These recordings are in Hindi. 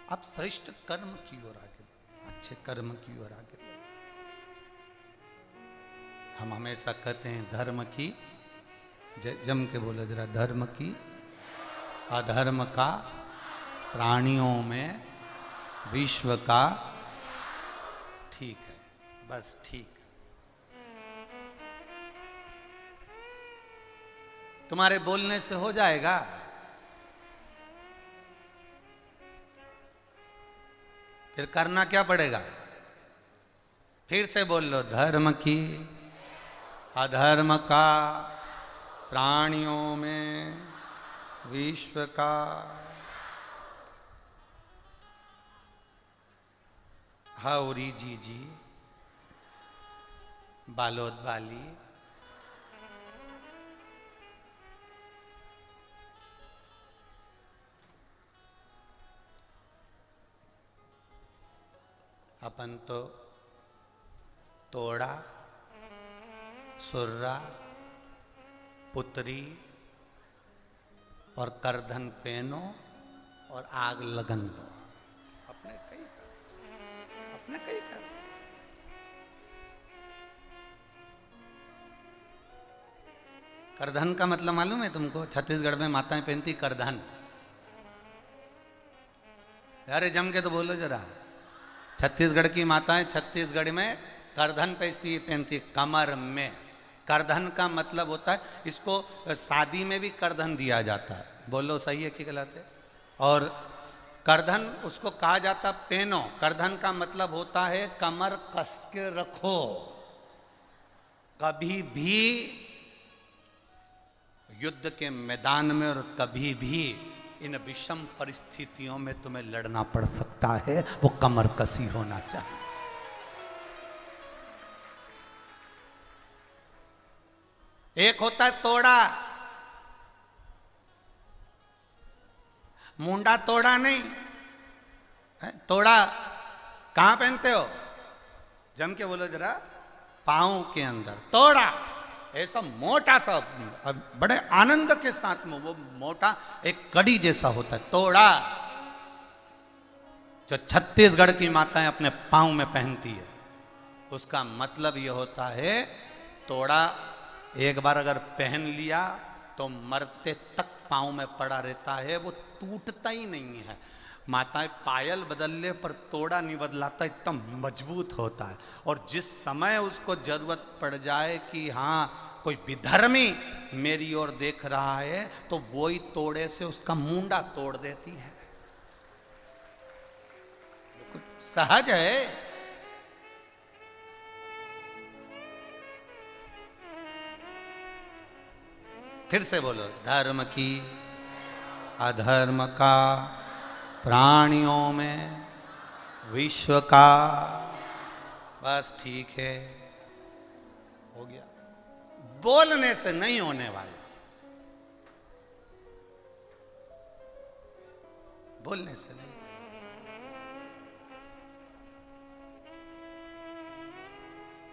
आप श्रेष्ठ कर्म की ओर आगे बढ़ो, अच्छे कर्म की ओर आगे बढ़ो। हम हमेशा कहते हैं धर्म की, जम के बोलो जरा, धर्म की, अधर्म का, प्राणियों में, विश्व का, ठीक है, बस ठीक। तुम्हारे बोलने से हो जाएगा? फिर करना क्या पड़ेगा? फिर से बोल लो, धर्म की, अधर्म का, प्राणियों में, विश्व का। हाउरी जी, बालोद बाली, अपन तो तोड़ा, सुर्रा, पुत्री और करधन पहनो और आग लगन दो। अपने कई कर। करधन का मतलब मालूम है तुमको? छत्तीसगढ़ में माताएं पहनती करधन। अरे जम के तो बोलो जरा। छत्तीसगढ़ की माताएं छत्तीसगढ़ में करधन पहनती कमर में। करधन का मतलब होता है, इसको शादी में भी करधन दिया जाता है। बोलो सही है कि गलत है? और करधन उसको कहा जाता पहनो। करधन का मतलब होता है कमर कस के रखो, कभी भी युद्ध के मैदान में और कभी भी इन विषम परिस्थितियों में तुम्हें लड़ना पड़ सकता है, वो कमर कसी होना चाहिए। एक होता है तोड़ा, मुंडा तोड़ा नहीं है? तोड़ा कहां पहनते हो? जम के बोलो जरा, पांव के अंदर। तोड़ा ऐसा मोटा सा, बड़े आनंद के साथ में वो मोटा एक कड़ी जैसा होता है तोड़ा, जो छत्तीसगढ़ की माताएं अपने पांव में पहनती है। उसका मतलब यह होता है, तोड़ा एक बार अगर पहन लिया तो मरते तक पांव में पड़ा रहता है, वो टूटता ही नहीं है। माताएं पायल बदलने पर तोड़ा नहीं बदलाता, इतना मजबूत होता है। और जिस समय उसको जरूरत पड़ जाए कि हाँ कोई विधर्मी मेरी ओर देख रहा है, तो वही तोड़े से उसका मुंडा तोड़ देती है। कुछ सहज है। फिर से बोलो, धर्म की, अधर्म का, प्राणियों में, विश्व का। बस ठीक है, हो गया। बोलने से नहीं होने वाला, बोलने से नहीं।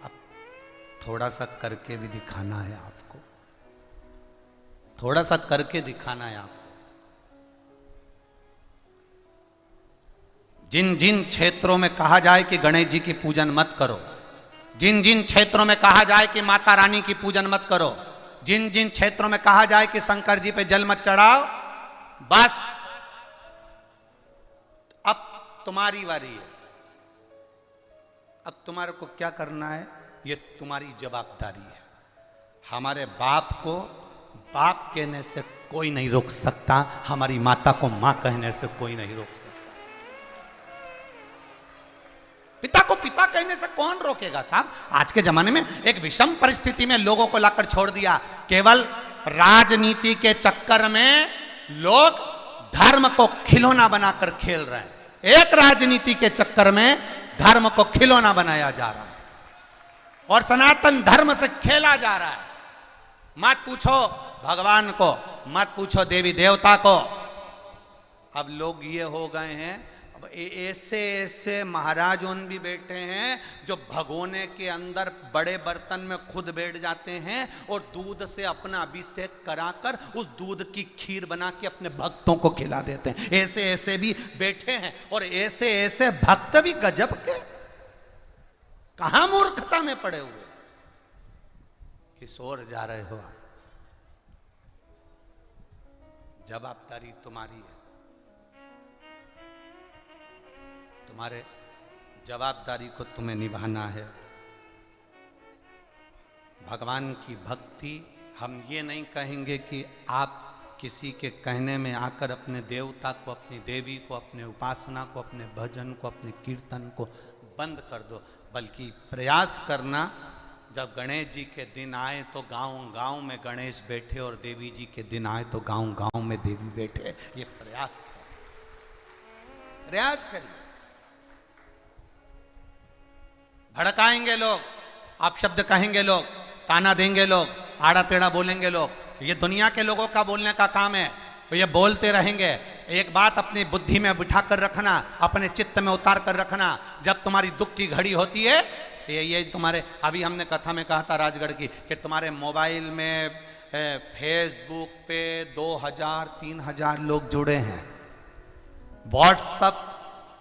अब थोड़ा सा करके भी दिखाना है आपको, थोड़ा सा करके दिखाना है आपको। जिन जिन क्षेत्रों में कहा जाए कि गणेश जी की पूजन मत करो, जिन जिन क्षेत्रों में कहा जाए कि माता रानी की पूजन मत करो, जिन जिन क्षेत्रों में कहा जाए कि शंकर जी पे जल मत चढ़ाओ, बस अब तुम्हारी बारी है। अब तुम्हारे को क्या करना है, ये तुम्हारी जवाबदारी है। हमारे बाप को बाप कहने से कोई नहीं रोक सकता, हमारी माता को मां कहने से कोई नहीं रोक सकता। पिता को पिता कहने से कौन रोकेगा साहब? आज के जमाने में एक विषम परिस्थिति में लोगों को लाकर छोड़ दिया। केवल राजनीति के चक्कर में लोग धर्म को खिलौना बनाकर खेल रहे हैं। एक राजनीति के चक्कर में धर्म को खिलौना बनाया जा रहा है और सनातन धर्म से खेला जा रहा है। मत पूछो भगवान को, मत पूछो देवी देवता को। अब लोग ये हो गए हैं, अब ऐसे ऐसे महाराज उन भी बैठे हैं जो भगोने के अंदर बड़े बर्तन में खुद बैठ जाते हैं और दूध से अपना अभिषेक कराकर उस दूध की खीर बना के अपने भक्तों को खिला देते हैं। ऐसे ऐसे भी बैठे हैं और ऐसे ऐसे भक्त भी गजब के, कहां मूर्खता में पड़े हुए। किस ओर जा रहे हो आप? जवाबदारी तुम्हारी है, तुम्हारे जवाबदारी को तुम्हें निभाना है। भगवान की भक्ति, हम ये नहीं कहेंगे कि आप किसी के कहने में आकर अपने देवता को, अपनी देवी को, अपने उपासना को, अपने भजन को, अपने कीर्तन को बंद कर दो, बल्कि प्रयास करना जब गणेश जी के दिन आए तो गांव-गांव में गणेश बैठे और देवी जी के दिन आए तो गांव-गांव में देवी बैठे। ये प्रयास करिए। भड़काएंगे लोग, आप शब्द कहेंगे लोग, ताना देंगे लोग, आड़ा टेढ़ा बोलेंगे लोग, ये दुनिया के लोगों का बोलने का काम है, तो ये बोलते रहेंगे। एक बात अपनी बुद्धि में बिठा कर रखना, अपने चित्त में उतार कर रखना, जब तुम्हारी दुख की घड़ी होती है, ये तुम्हारे, अभी हमने कथा में कहा था राजगढ़ की, कि तुम्हारे मोबाइल में फेसबुक पे 2000-3000 लोग जुड़े हैं, व्हाट्सएप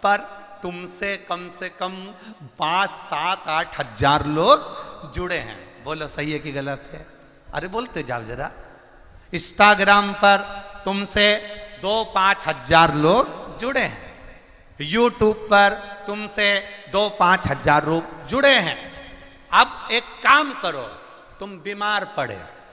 पर तुमसे कम से कम 5-7-8 हजार लोग जुड़े हैं। बोलो सही है कि गलत है? अरे बोलते जाओ जरा। इंस्टाग्राम पर तुमसे 2-5 हजार लोग जुड़े हैं, यूट्यूब पर तुमसे 2-5 हजार लोग जुड़े हैं। अब एक काम करो, तुम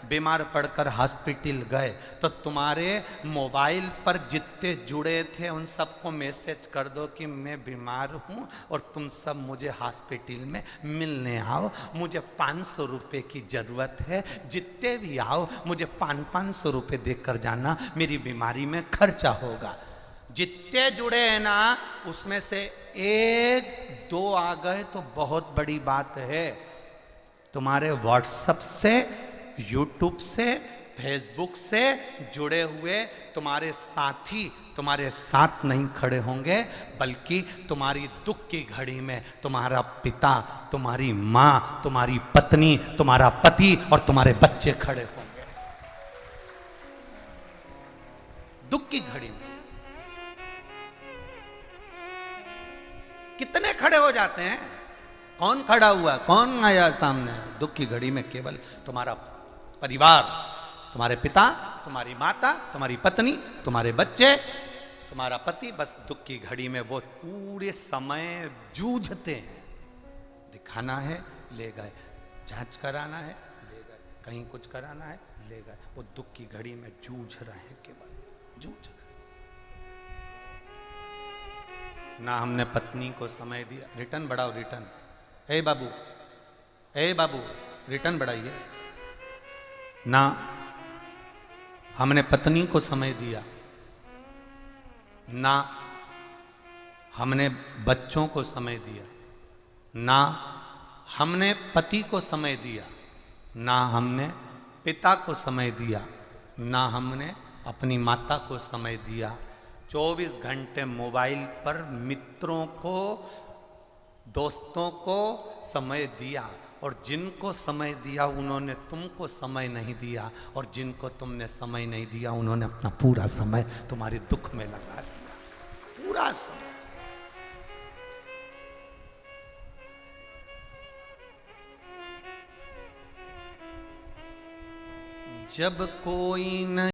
बीमार पड़कर हॉस्पिटल गए तो तुम्हारे मोबाइल पर जितने जुड़े थे उन सबको मैसेज कर दो कि मैं बीमार हूँ और तुम सब मुझे हॉस्पिटल में मिलने आओ, मुझे 500 रुपये की ज़रूरत है, जितने भी आओ मुझे 500 रुपये देकर जाना, मेरी बीमारी में खर्चा होगा। जितने जुड़े हैं ना, उसमें से 1-2 आ गए तो बहुत बड़ी बात है। तुम्हारे व्हाट्सएप से, यूट्यूब से, फेसबुक से जुड़े हुए तुम्हारे साथी तुम्हारे साथ नहीं खड़े होंगे, बल्कि तुम्हारी दुख की घड़ी में तुम्हारा पिता, तुम्हारी माँ, तुम्हारी पत्नी, तुम्हारा पति और तुम्हारे बच्चे खड़े होंगे। दुख की घड़ी में कितने खड़े हो जाते हैं? कौन खड़ा हुआ, कौन आया सामने? दुख की घड़ी में केवल तुम्हारा परिवार, तुम्हारे पिता, तुम्हारी माता, तुम्हारी पत्नी, तुम्हारे बच्चे, तुम्हारा पति, बस दुख की घड़ी में वो पूरे समय जूझते हैं। दिखाना है, ले गए, जांच कराना है, ले गए, कहीं कुछ कराना है, ले गए। वो दुख की घड़ी में जूझ रहे हैं, केवल जूझ रहे। ना हमने पत्नी को समय दिया, रिटर्न बढ़ाओ, रिटर्न, ए बाबू रिटर्न बढ़ाइए। ना हमने पत्नी को समय दिया, ना हमने बच्चों को समय दिया, ना हमने पति को समय दिया, ना हमने पिता को समय दिया, ना हमने अपनी माता को समय दिया। 24 घंटे मोबाइल पर मित्रों को, दोस्तों को समय दिया, और जिनको समय दिया उन्होंने तुमको समय नहीं दिया, और जिनको तुमने समय नहीं दिया उन्होंने अपना पूरा समय तुम्हारे दुख में लगा दिया, पूरा समय। जब कोई न